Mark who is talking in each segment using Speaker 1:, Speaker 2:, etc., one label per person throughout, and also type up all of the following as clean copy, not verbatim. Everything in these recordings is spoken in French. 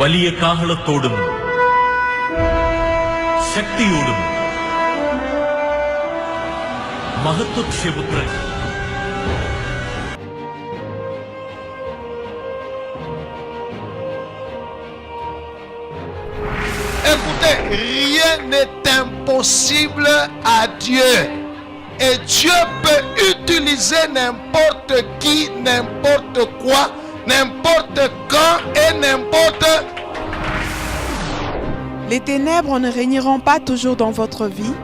Speaker 1: വലിയ കാഹളത്തോടും ശക്തിയോടും മഹത്വക്ഷേപുത്രൻ
Speaker 2: Écoutez, rien n'est impossible à Dieu. Et Dieu peut utiliser n'importe qui, n'importe quoi, n'importe quand et n'importe.
Speaker 3: Les ténèbres ne régneront pas toujours dans votre vie,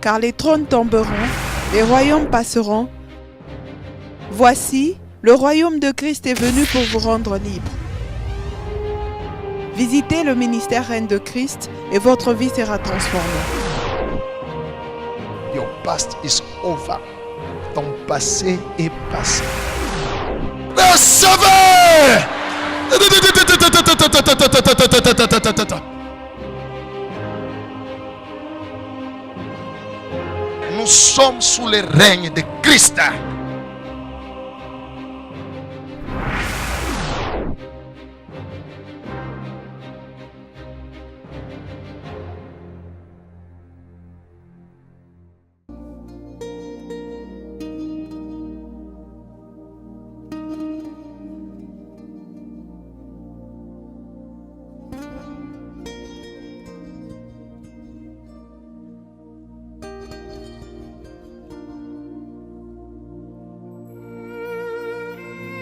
Speaker 3: car les trônes tomberont, les royaumes passeront. Voici, le royaume de Christ est venu pour vous rendre libre. Visitez le ministère Reine de Christ et votre vie sera transformée.
Speaker 2: Your past is over. Ton passé est passé. Recevez! Nous sommes sous le règne de Christ.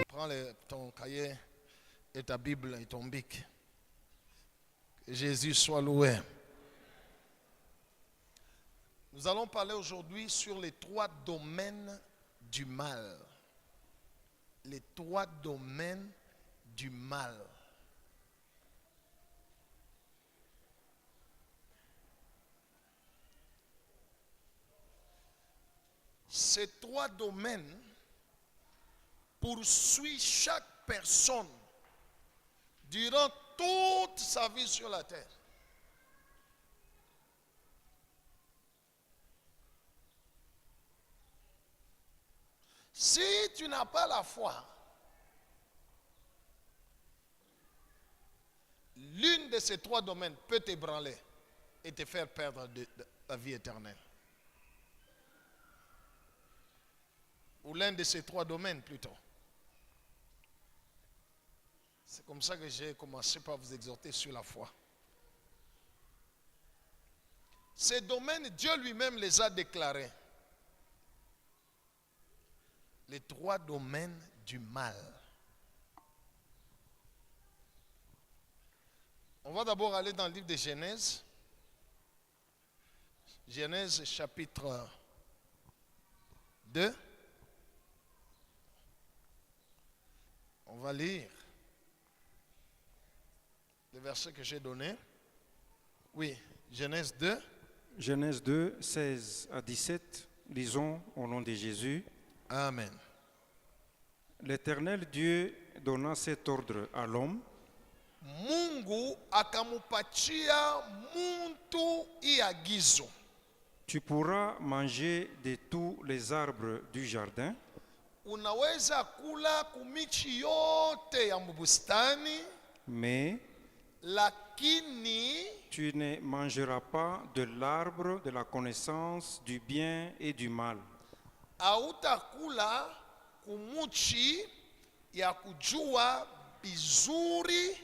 Speaker 2: Prends ton cahier et ta Bible et ton bic. Que Jésus soit loué. Nous allons parler aujourd'hui sur les 3 domaines du mal. Les 3 domaines du mal. Ces 3 domaines poursuit chaque personne durant toute sa vie sur la terre. Si tu n'as pas la foi, l'une de ces 3 domaines peut t'ébranler et te faire perdre la vie éternelle. Ou l'un de ces 3 domaines plutôt. C'est comme ça que j'ai commencé par vous exhorter sur la foi. Ces domaines, Dieu lui-même les a déclarés. Les 3 domaines du mal. On va d'abord aller dans le livre de Genèse. Genèse chapitre 2. On va lire le verset que j'ai donné. Oui, Genèse 2.
Speaker 4: Genèse 2, 16 à 17. Lisons au nom de Jésus.
Speaker 2: Amen.
Speaker 4: L'Éternel Dieu donna cet ordre à l'homme.
Speaker 2: Mungu akamupatia muntu iagizo.
Speaker 4: Tu pourras manger de tous les arbres du jardin,
Speaker 2: Unaweza kula kumichi yote ya mbustani,
Speaker 4: mais
Speaker 2: lakini
Speaker 4: tu ne mangeras pas de l'arbre de la connaissance du bien et du mal,
Speaker 2: hautakula kumuchi ya kujua bizuri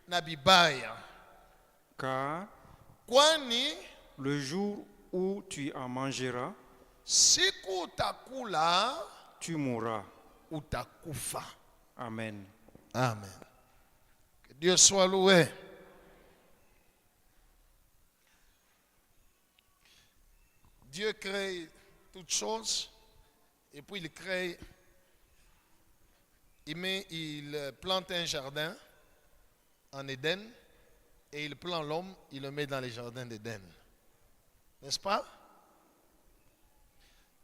Speaker 2: na bibaya,
Speaker 4: car
Speaker 2: kwani
Speaker 4: le jour où tu en mangeras,
Speaker 2: siku utakula
Speaker 4: tu mourras.
Speaker 2: utakufa.
Speaker 4: Amen.
Speaker 2: Amen. Que Dieu soit loué. Dieu crée toutes choses et puis il plante un jardin en Éden et il plante l'homme, il le met dans les jardins d'Éden. N'est-ce pas?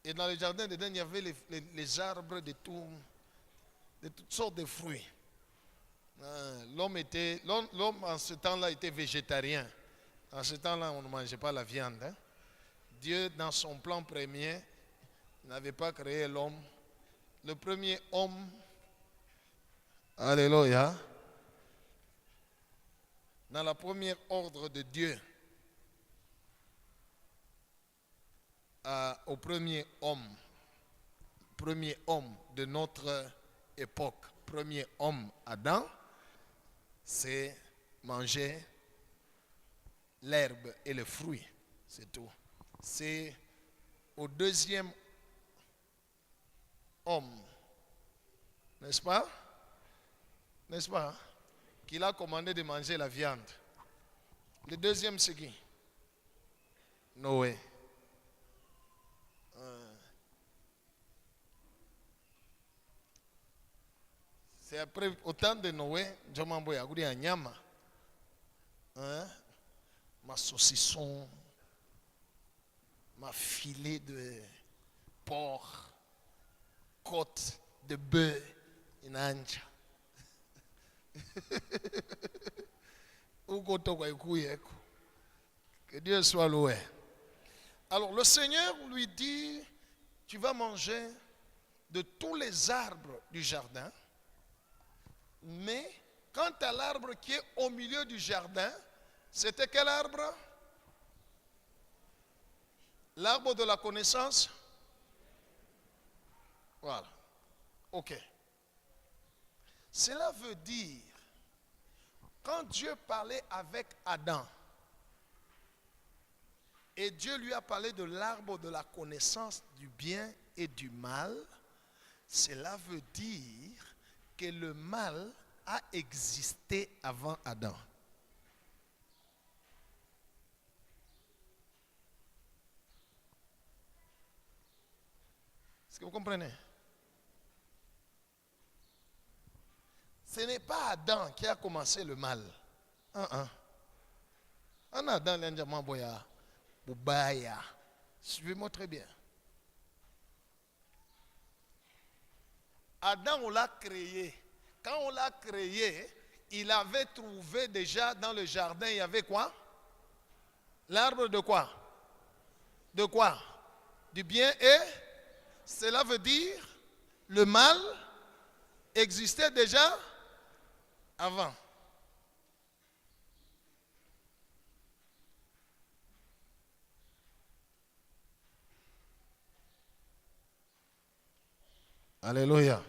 Speaker 2: Et dans le jardin d'Éden, il y avait les arbres de toutes sortes de fruits. L'homme en ce temps-là était végétarien. En ce temps-là, on ne mangeait pas la viande. Dieu, dans son plan premier, n'avait pas créé l'homme. Le premier homme, alléluia, dans la première ordre de Dieu au premier homme de notre époque, premier homme Adam, c'est manger l'herbe et le fruit, c'est tout. C'est au deuxième homme, n'est-ce pas? N'est-ce pas? Qu'il a commandé de manger la viande. Le deuxième, c'est qui? Noé. C'est après autant de Noé, je m'envoie à Nyama. Ma saucisson, ma filet de porc, côte de bœuf, une ancha. Que Dieu soit loué. Alors le Seigneur lui dit, tu vas manger de tous les arbres du jardin, mais quant à l'arbre qui est au milieu du jardin, c'était quel arbre? L'arbre de la connaissance. Voilà. Ok. Cela veut dire, quand Dieu parlait avec Adam, et Dieu lui a parlé de l'arbre de la connaissance du bien et du mal, cela veut dire que le mal a existé avant Adam. Est-ce que vous comprenez? Ce n'est pas Adam qui a commencé le mal. En Adam, l'Indjaman Boya, Boubaya. Suivez-moi très bien. Adam, on l'a créé. Quand on l'a créé, il avait trouvé déjà dans le jardin, il y avait quoi? L'arbre de quoi? De quoi? Du bien et cela veut dire le mal existait déjà avant. Alléluia.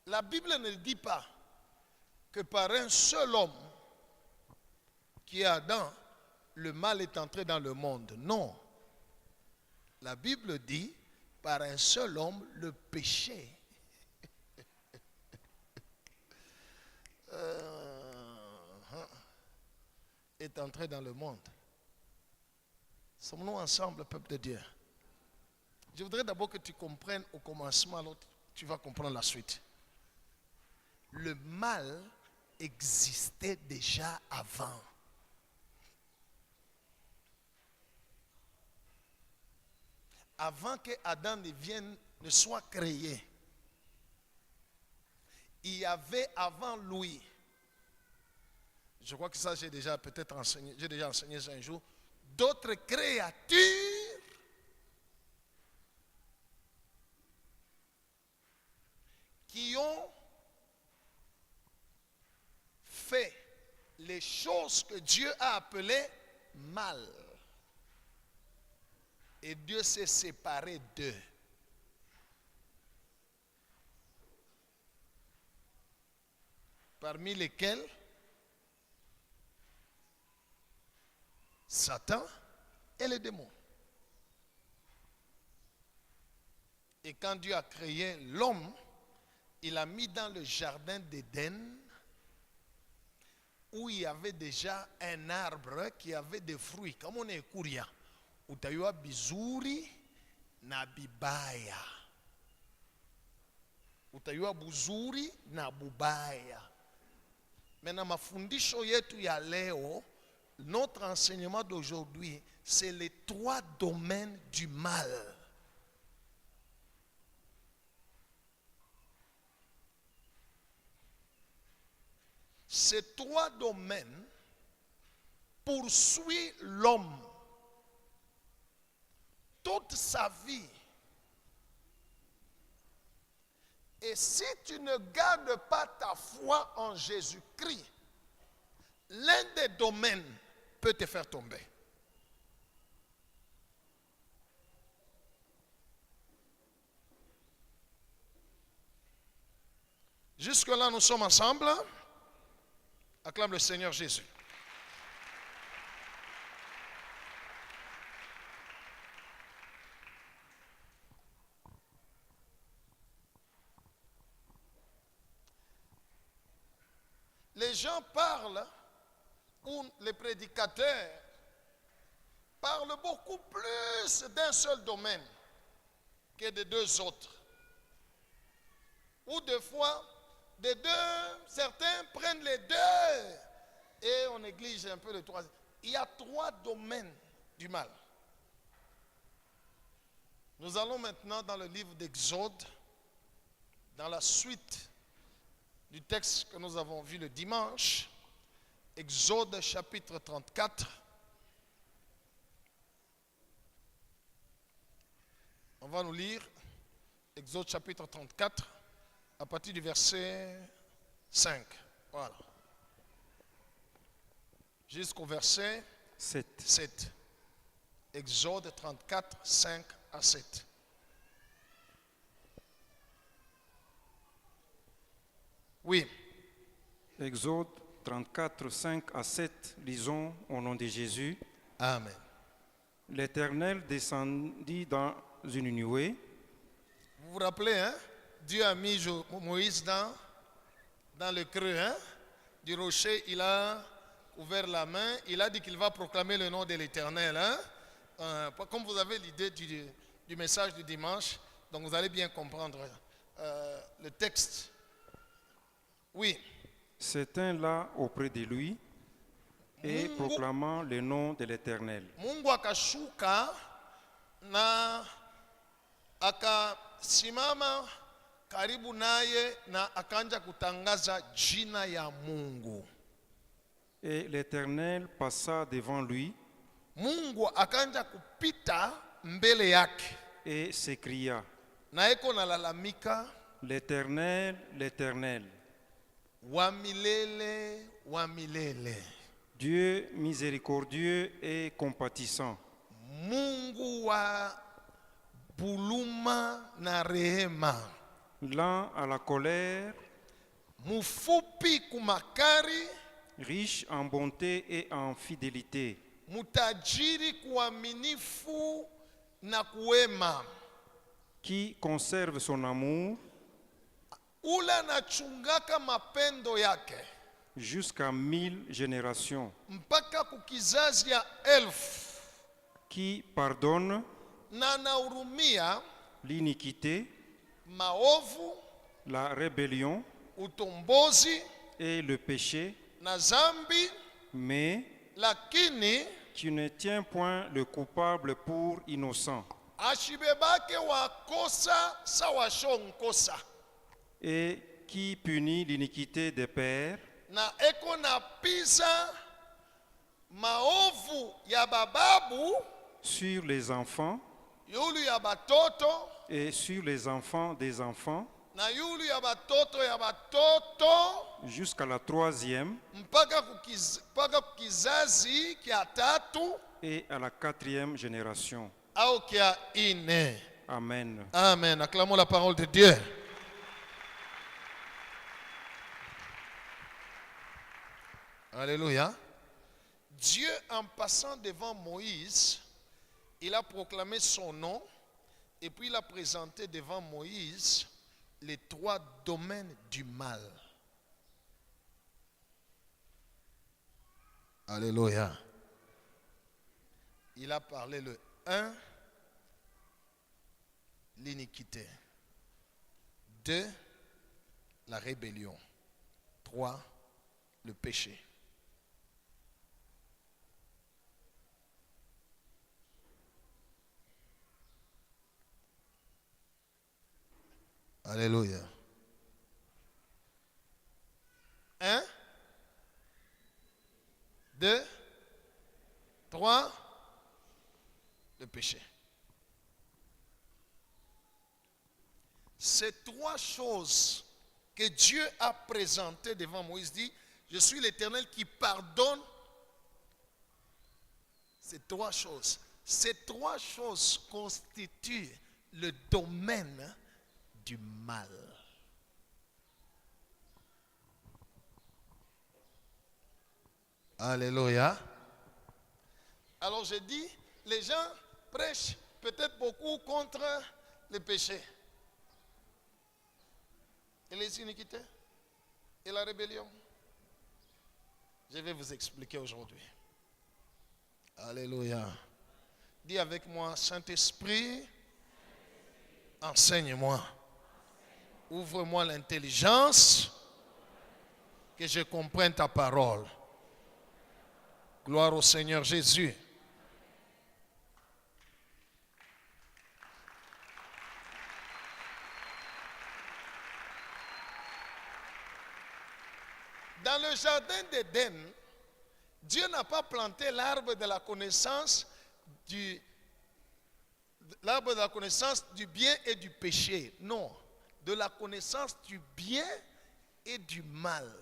Speaker 2: La Bible ne dit pas que par un seul homme, qui est Adam, le mal est entré dans le monde. Non. La Bible dit, par un seul homme, le péché est entré dans le monde. Sommes-nous ensemble, peuple de Dieu? Je voudrais d'abord que tu comprennes au commencement, alors tu vas comprendre la suite. Le mal existait déjà avant. Avant que Adam ne soit créé, il y avait avant lui, je crois que ça j'ai déjà peut-être enseigné, j'ai déjà enseigné ça un jour, d'autres créatures qui ont fait les choses que Dieu a appelées mal. Et Dieu s'est séparé d'eux. Parmi lesquels Satan et les démons. Et quand Dieu a créé l'homme, il a mis dans le jardin d'Éden où il y avait déjà un arbre qui avait des fruits. Comme on est Kouria, utayua bizuri na bibaya. Utayua buzuri na bubaya. Maintenant, mafundisho yetu ya leo, notre enseignement d'aujourd'hui, c'est les 3 domaines du mal. Ces 3 domaines poursuivent l'homme toute sa vie Et si tu ne gardes pas ta foi en Jésus-Christ, l'un des domaines peut te faire tomber. Jusque-là, nous sommes ensemble. Acclame le Seigneur Jésus. Les gens parlent, ou les prédicateurs parlent beaucoup plus d'un seul domaine que de deux autres. Ou des fois, des deux, certains prennent les deux et on néglige un peu le troisième. Il y a trois domaines du mal. Nous allons maintenant dans le livre d'Exode, dans la suite du texte que nous avons vu le dimanche, Exode chapitre 34. On va nous lire Exode chapitre 34 à partir du verset 5. Voilà. Jusqu'au verset 7. Exode 34, 5 à 7. Oui.
Speaker 4: Exode 34, 5 à 7, lisons au nom de Jésus.
Speaker 2: Amen.
Speaker 4: L'Éternel descendit dans une nuée.
Speaker 2: Vous vous rappelez, hein? Dieu a mis Moïse dans le creux, hein? Du rocher. Il a ouvert la main. Il a dit qu'il va proclamer le nom de l'Éternel. Hein? Comme vous avez l'idée du message du dimanche, donc vous allez bien comprendre le texte. Oui.
Speaker 4: S'éteint là auprès de lui et proclamant le nom de l'Éternel.
Speaker 2: Mungu akashuka na akasimama karibu naye na akaanza kutangaza jina ya Mungu.
Speaker 4: Et l'Éternel passa devant lui
Speaker 2: Mungu akaanza kupita mbele yake
Speaker 4: et s'écria,
Speaker 2: na eko nalalamika,
Speaker 4: l'Éternel, l'Éternel,
Speaker 2: wa milele wa milele,
Speaker 4: Dieu miséricordieux et compatissant,
Speaker 2: Mungu wa buluma na rehema,
Speaker 4: lent à la colère,
Speaker 2: mufupi kumakari,
Speaker 4: riche en bonté et en fidélité,
Speaker 2: mutajiri kuaminifu na kuwema,
Speaker 4: qui conserve son amour
Speaker 2: ula nachungaka mapendo yake
Speaker 4: jusqu'à 1000 générations,
Speaker 2: mpaka kukizazi ya 1000,
Speaker 4: qui pardonne
Speaker 2: na anahurumia
Speaker 4: l'iniquité,
Speaker 2: maovu,
Speaker 4: la rébellion
Speaker 2: utombozi
Speaker 4: et le péché,
Speaker 2: na zambi,
Speaker 4: mais
Speaker 2: lakini
Speaker 4: tu ne tiens point le coupable pour innocent,
Speaker 2: ashibebake wakosa sawa shonkosa,
Speaker 4: et qui punit l'iniquité des pères
Speaker 2: na eko na pisa maovu ya bababu
Speaker 4: sur les enfants
Speaker 2: yulu ya batoto
Speaker 4: et sur les enfants des enfants
Speaker 2: na yulu ya batoto
Speaker 4: jusqu'à la 3e
Speaker 2: mpaka kukizazi kia tatu
Speaker 4: et à la 4e génération.
Speaker 2: au kia ine.
Speaker 4: Amen.
Speaker 2: Amen. Acclamons la parole de Dieu. Alléluia. Dieu, en passant devant Moïse, il a proclamé son nom et puis il a présenté devant Moïse les trois domaines du mal. Alléluia. Il a parlé le 1, l'iniquité. 2, la rébellion. 3, le péché. Alléluia. 1, 2, 3, le péché. Ces trois choses que Dieu a présentées devant Moïse, dit, je suis l'Éternel qui pardonne. Ces trois choses constituent le domaine du mal. Alléluia. Alors je dis, les gens prêchent peut-être beaucoup contre le péché et les iniquités et la rébellion. Je vais vous expliquer aujourd'hui. Alléluia. Dis avec moi, Saint-Esprit, enseigne-moi. Ouvre-moi l'intelligence, que je comprenne ta parole. Gloire au Seigneur Jésus. Dans le jardin d'Éden, Dieu n'a pas planté l'arbre de la connaissance du bien et du péché. Non, de la connaissance du bien et du mal.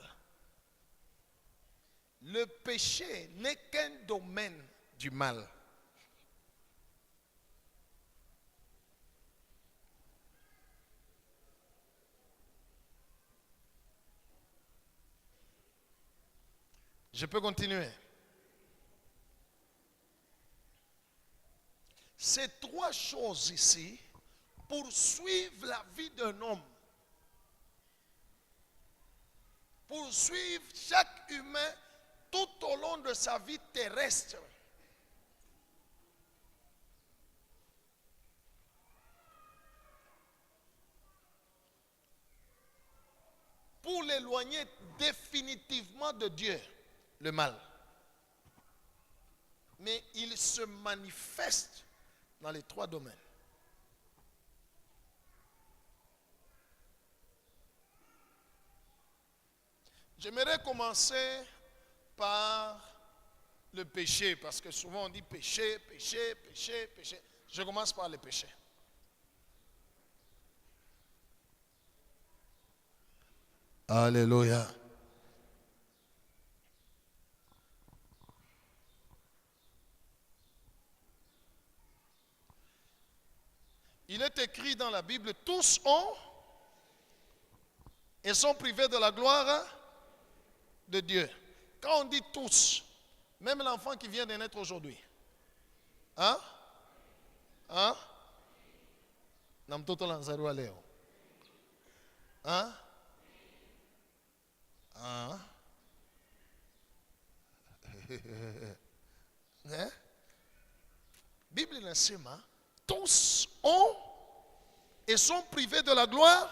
Speaker 2: Le péché n'est qu'un domaine du mal. Je peux continuer. Ces trois choses ici poursuivent la vie d'un homme. Poursuivent chaque humain tout au long de sa vie terrestre. Pour l'éloigner définitivement de Dieu, le mal. Mais il se manifeste dans les trois domaines. J'aimerais commencer par le péché, parce que souvent on dit péché, péché, péché, péché. Je commence par le péché. Alléluia. Il est écrit dans la Bible, tous ont et sont privés de la gloire de Dieu. Quand on dit tous, même l'enfant qui vient de naître aujourd'hui. Hein? Hein? Na mtoto lanzaliwa leo. Hein? Hein? Hein? Bible inasema tous ont et sont privés de la gloire.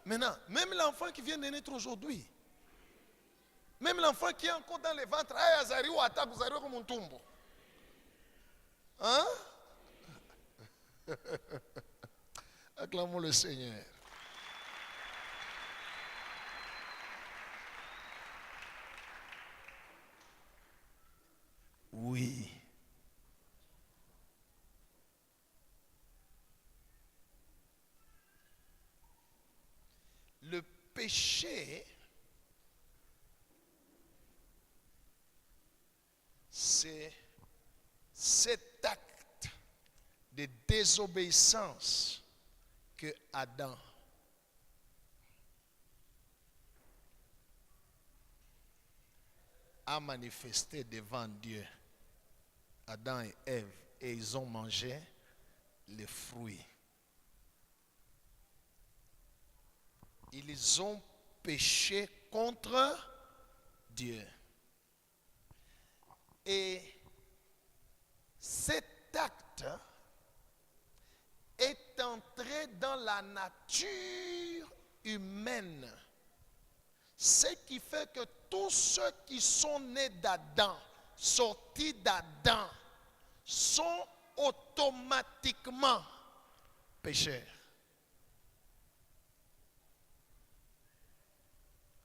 Speaker 2: Maintenant, même l'enfant qui vient de naître aujourd'hui, même l'enfant qui est encore dans les ventres, hein? Acclamons le Seigneur. Oui. Le péché, c'est cet acte de désobéissance que Adam a manifesté devant Dieu. Adam et Ève, et ils ont mangé les fruits. Ils ont péché contre Dieu. Et cet acte est entré dans la nature humaine. Ce qui fait que tous ceux qui sont nés d'Adam, sortis d'Adam, sont automatiquement pécheurs.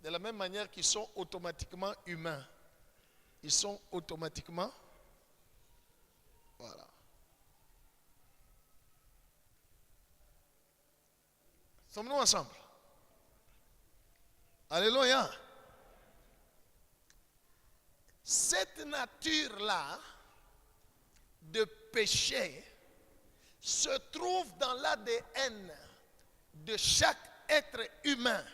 Speaker 2: De la même manière qu'ils sont automatiquement humains, ils sont automatiquement, voilà. Sommes-nous ensemble? Alléluia. Cette nature-là de péché se trouve dans l'ADN de chaque être humain.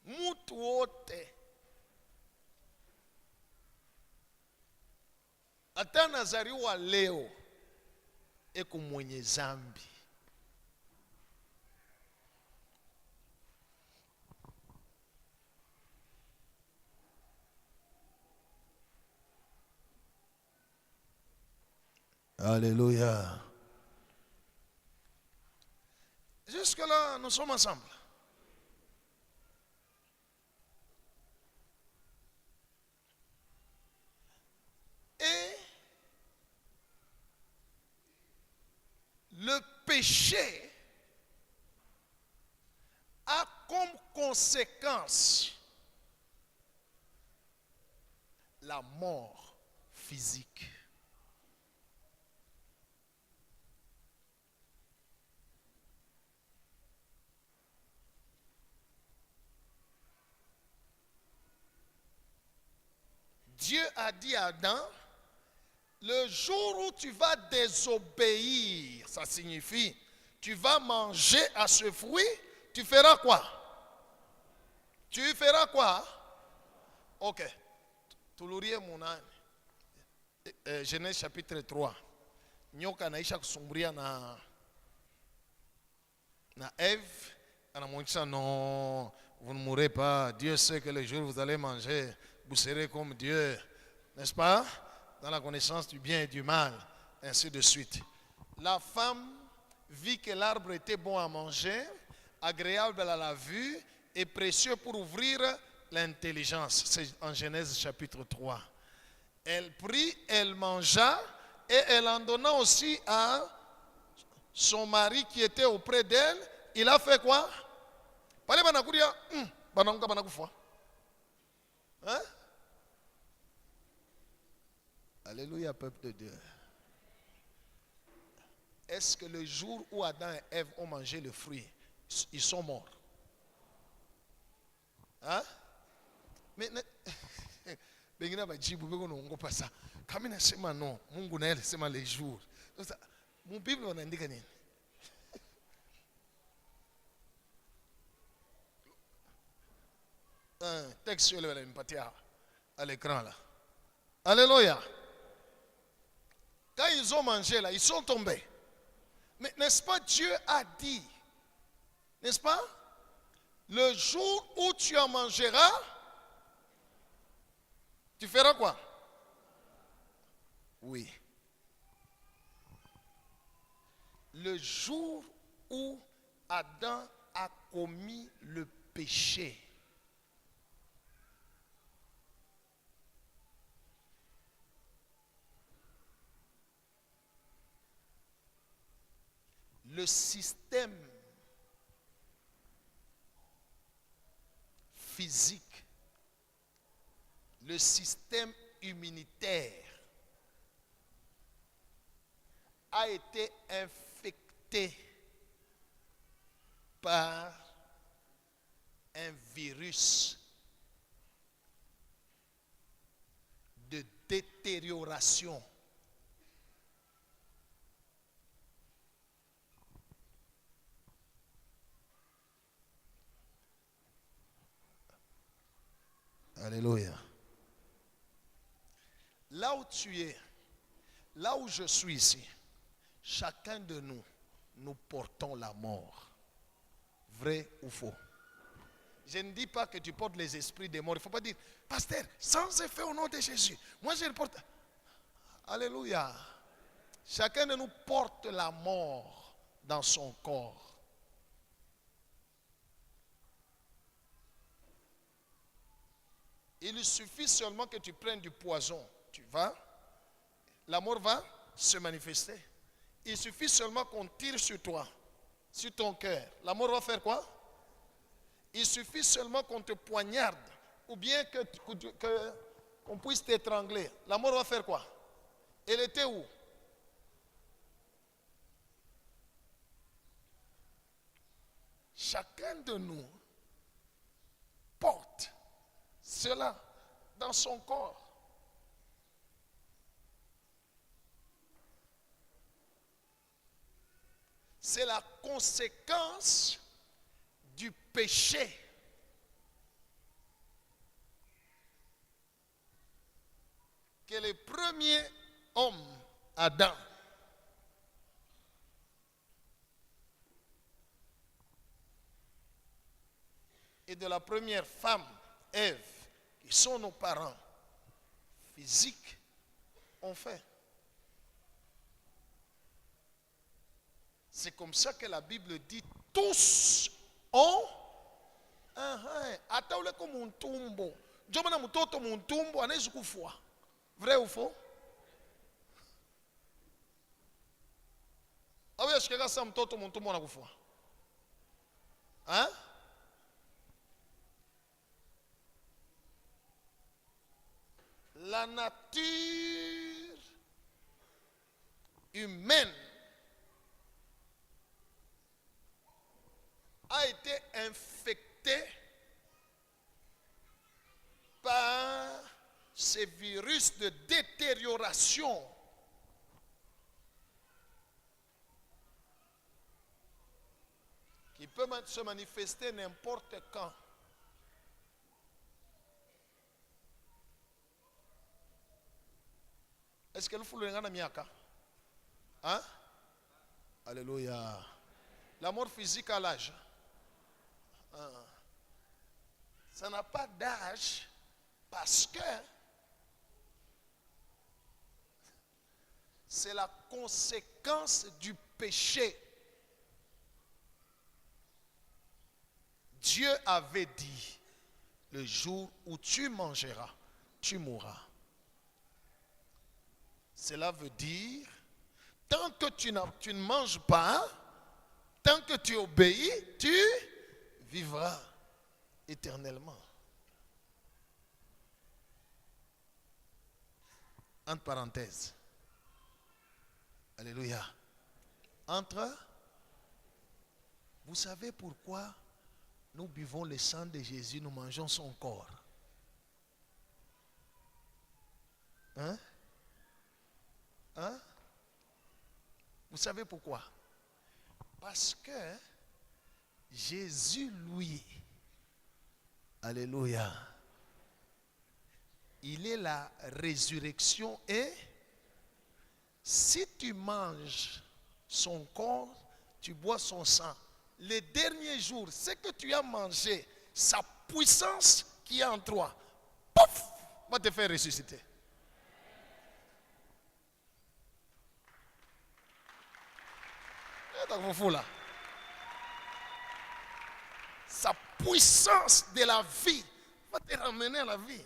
Speaker 2: Mutu wote hata nazaliwa leo eko mwenye zambi. Alléluia. Jusque-là, nous sommes ensemble. Et le péché a comme conséquence la mort physique. Dieu a dit à Adam, le jour où tu vas désobéir, ça signifie, tu vas manger à ce fruit, tu feras quoi? Tu feras quoi? Ok. Tulurie Mounan. Genèse chapitre 3. Nyoka naisha kusumbria na Ève. Anamwonyesha non, vous ne mourrez pas. Dieu sait que le jour où vous allez manger, vous serez comme Dieu. N'est-ce pas? Dans la connaissance du bien et du mal, ainsi de suite. La femme vit que l'arbre était bon à manger, agréable à la vue et précieux pour ouvrir l'intelligence. C'est en Genèse chapitre 3. Elle prit, elle mangea et elle en donna aussi à son mari qui était auprès d'elle. Il a fait quoi? Hein? Alléluia, peuple de Dieu. Est-ce que le jour où Adam et Ève ont mangé le fruit, ils sont morts? Hein? Mais bengine bajibu beko nongopa sa. Kama nasema no, Mungu naye alisema le jour. Sasa mu Bible wanaandika nini? Un texte sur le mpatia à l'écran là. Alléluia. Quand ils ont mangé là, ils sont tombés. Mais n'est-ce pas, Dieu a dit, n'est-ce pas? Le jour où tu en mangeras, tu feras quoi? Oui. Le jour où Adam a commis le péché, le système physique, le système immunitaire a été infecté par un virus de détérioration. Alléluia. Là où tu es, là où je suis ici, chacun de nous, nous portons la mort. Vrai ou faux? Je ne dis pas que tu portes les esprits des morts. Il ne faut pas dire, pasteur, sans effet au nom de Jésus. Moi je le porte. Alléluia. Chacun de nous porte la mort dans son corps. Il suffit seulement que tu prennes du poison. Tu vas, la mort va se manifester. Il suffit seulement qu'on tire sur toi, sur ton cœur. La mort va faire quoi? Il suffit seulement qu'on te poignarde ou bien qu'on puisse t'étrangler, la mort va faire quoi? Elle était où? Chacun de nous porte cela dans son corps. C'est la conséquence du péché. Que le premier homme, Adam, et de la première femme, Ève, qui sont nos parents physiques, ont fait. C'est comme ça que la Bible dit, tous ont ataule comme un tumbo. Jomana mutoto muntumbo anaweza kufua. Vrai ou faux? Au est-ce que ça mtoto muntumbo anakufua? Hein? La nature humaine a été infectée par ces virus de détérioration qui peut se manifester n'importe quand. Est-ce que le fou le ngana miaka? Hein? Alléluia. La mort physique à l'âge. Ça n'a pas d'âge parce que c'est la conséquence du péché. Dieu avait dit, le jour où tu mangeras, tu mourras. Cela veut dire, tant que tu ne manges pas, tant que tu obéis, tu vivras éternellement. Entre parenthèses. Alléluia. Vous savez pourquoi nous buvons le sang de Jésus, nous mangeons son corps? Hein? Hein? Vous savez pourquoi? Parce que Jésus, lui, alléluia, il est la résurrection et si tu manges son corps, tu bois son sang, les derniers jours, ce que tu as mangé, sa puissance qui est en toi, pouf, va te faire ressusciter. Là. Sa puissance de la vie va te ramener à la vie.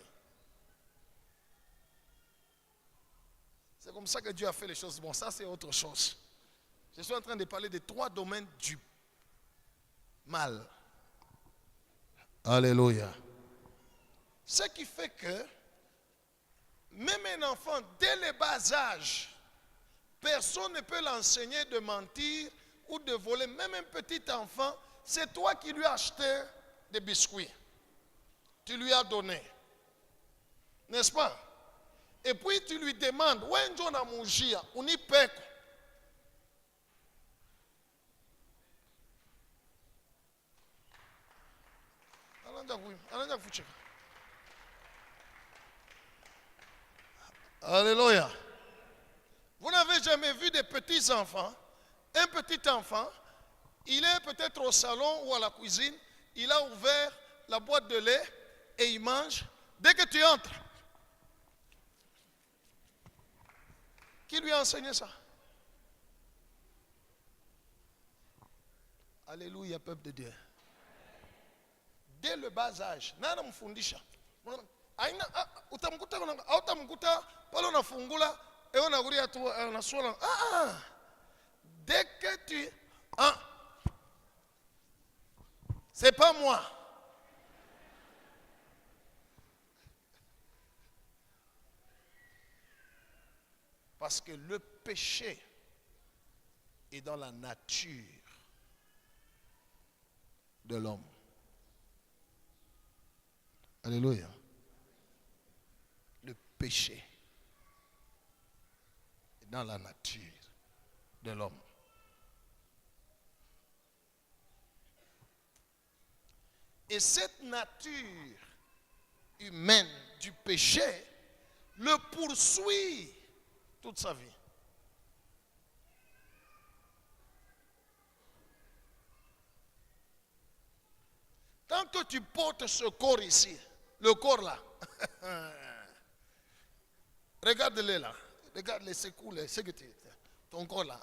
Speaker 2: C'est comme ça que Dieu a fait les choses. Bon, ça c'est autre chose. Je suis en train de parler de 3 domaines du mal. Alléluia. Ce qui fait que même un enfant, dès le bas âge, personne ne peut l'enseigner de mentir ou de voler. Même un petit enfant, c'est toi qui lui as acheté des biscuits. Tu lui as donné. N'est-ce pas? Et puis tu lui demandes, où est-ce qu'on a mangé? On y paie. Alléluia. Vous n'avez jamais vu des petits enfants? Un petit enfant, il est peut-être au salon ou à la cuisine, il a ouvert la boîte de lait et il mange. Dès que tu entres, qui lui a enseigné ça? Alléluia, peuple de Dieu. Dès le bas âge, nana mfundisha. Aina utamkuta utamkuta pale unafungula et on a guria tu unaswala. Dès que tu c'est pas moi. Parce que le péché est dans la nature de l'homme. Alléluia. Le péché est dans la nature de l'homme. Et cette nature humaine du péché le poursuit toute sa vie. Tant que tu portes ce corps ici, le corps là, regarde-le là, regarde-le, c'est cool, c'est que ton corps là.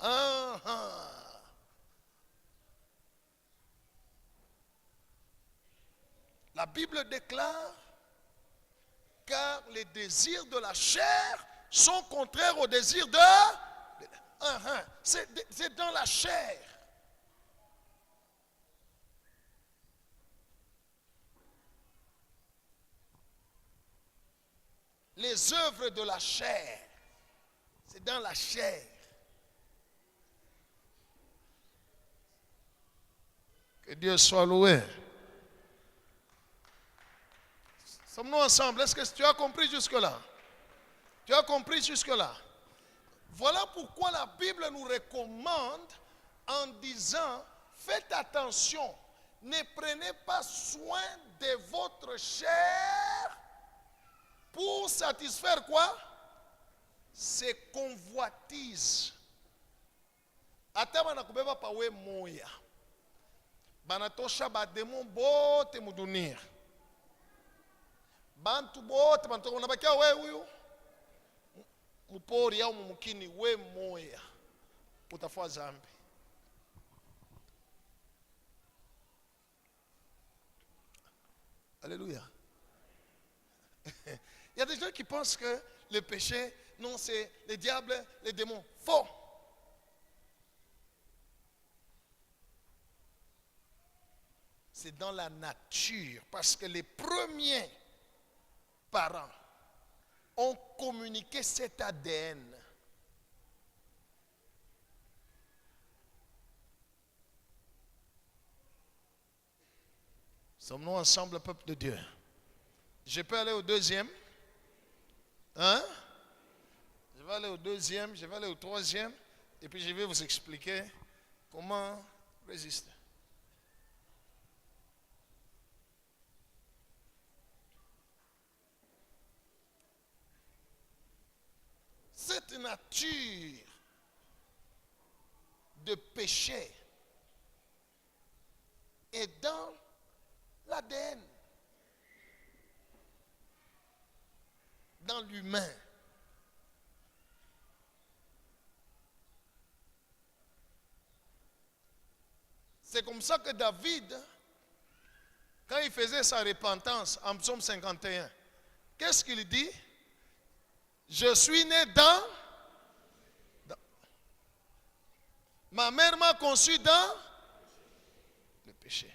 Speaker 2: La Bible déclare, car les désirs de la chair sont contraires aux désirs de... C'est dans la chair. Les œuvres de la chair, c'est dans la chair. Que Dieu soit loué. Sommes-nous ensemble? Est-ce que tu as compris jusque-là? Tu as compris jusque-là? Voilà pourquoi la Bible nous recommande en disant, faites attention, ne prenez pas soin de votre chair pour satisfaire quoi? Ses convoitises. Ata banakubeba pawe moya. Banatosha bademo bote mudunia. Bantu bote bantu unabakia we huyu mupori au mumukini we moya utafua zambi. Alléluia. Il y a des gens qui pensent que le péché, non, c'est les diables, les démons. Faux. C'est dans la nature, parce que les premiers parents ont communiqué cet ADN. Sommes-nous ensemble, peuple de Dieu? Je peux aller au deuxième? Hein? Je vais aller au deuxième, je vais aller au troisième, et puis je vais vous expliquer comment résister. Cette nature de péché est dans l'ADN, dans l'humain. C'est comme ça que David, quand il faisait sa repentance en psaume 51, qu'est-ce qu'il dit? Je suis né dans... Ma mère m'a conçu dans le péché.